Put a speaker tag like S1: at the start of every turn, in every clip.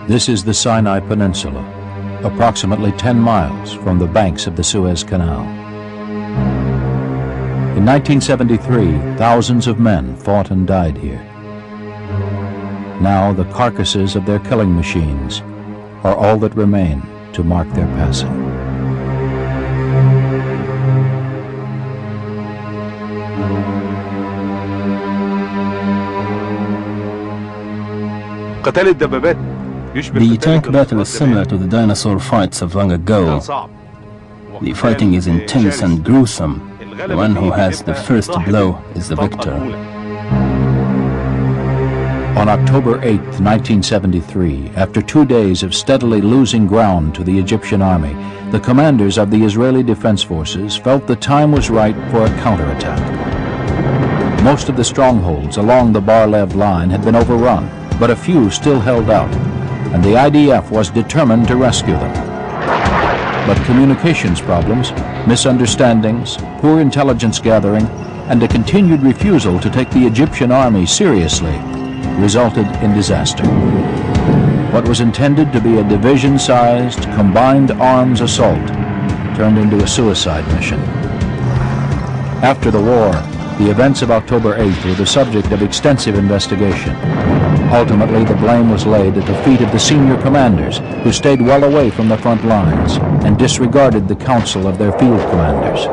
S1: This is the Sinai Peninsula, approximately 10 miles from the banks of the Suez Canal. In 1973, thousands of men fought and died here. Now the carcasses of their killing machines are all that remain to mark their passing.
S2: The tank battle is similar to the dinosaur fights of long ago. The fighting is intense and gruesome. The one who has the first blow is the victor.
S1: On October 8, 1973, after 2 days of steadily losing ground to the Egyptian army, the commanders of the Israeli Defense Forces felt the time was right for a counterattack. Most of the strongholds along the Bar-Lev line had been overrun, but a few still held out, and the IDF was determined to rescue them. But communications problems, misunderstandings, poor intelligence gathering, and a continued refusal to take the Egyptian army seriously resulted in disaster. What was intended to be a division-sized, combined arms assault turned into a suicide mission. After the war, the events of October 8th were the subject of extensive investigation. Ultimately, the blame was laid at the feet of the senior commanders, who stayed well away from the front lines and disregarded the counsel of their field commanders.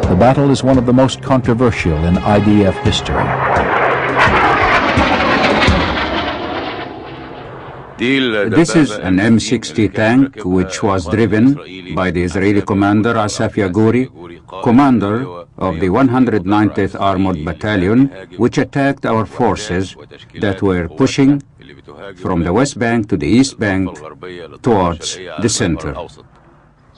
S1: The battle is one of the most controversial in IDF history.
S3: This is an M60 tank which was driven by the Israeli commander Asaf Yaguri, commander of the 190th Armored Battalion, which attacked our forces that were pushing from the West Bank to the East Bank towards the center.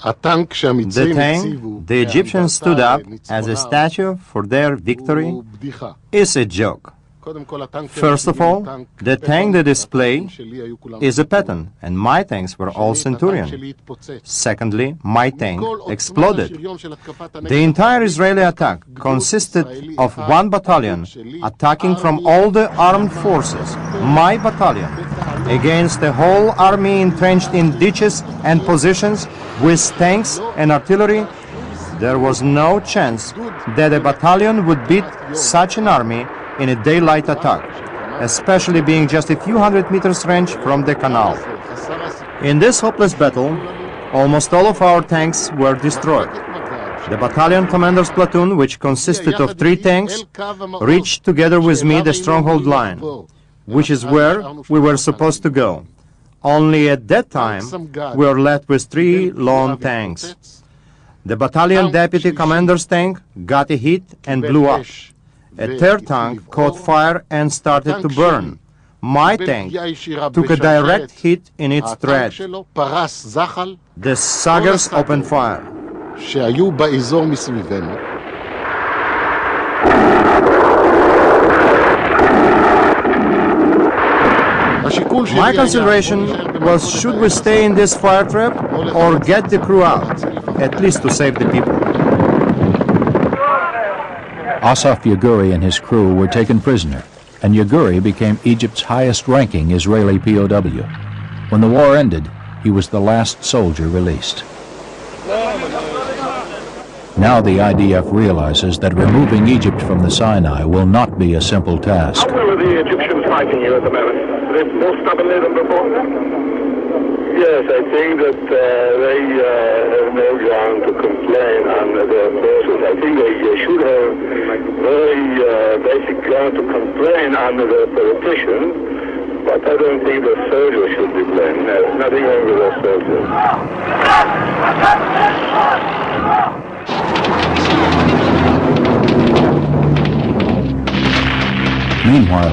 S4: The tank the Egyptians stood up as a statue for their victory is a joke. First of all, the tank they display is a pattern, and my tanks were all Centurion. Secondly, my tank exploded. The entire Israeli attack consisted of one battalion attacking from all the armed forces, my battalion, against the whole army entrenched in ditches and positions with tanks and artillery. There was no chance that a battalion would beat such an army in a daylight attack, especially being just a few hundred meters range from the canal. In this hopeless battle, almost all of our tanks were destroyed. The battalion commander's platoon, which consisted of 3 tanks, reached together with me the stronghold line, which is where we were supposed to go. Only at that time, we were left with 3 lone tanks. The battalion deputy commander's tank got a hit and blew up. A 3rd tank caught fire and started to burn. My tank took a direct hit in its tread. The Saggers opened fire. My consideration was, should we stay in this fire trap or get the crew out, at least to save the people.
S1: Asaf Yaguri and his crew were taken prisoner, and Yaguri became Egypt's highest-ranking Israeli POW. When the war ended, he was the last soldier released. Now the IDF realizes that removing Egypt from the Sinai will not be a simple task.
S5: How well are the Egyptians fighting you at the moment? Are they more stubbornly than before? Yes, I think that they have no ground to complain under their forces. I think they should have very basic ground to complain under their politicians, but I don't think the soldiers should be blamed. There's nothing wrong with the soldiers.
S1: Meanwhile,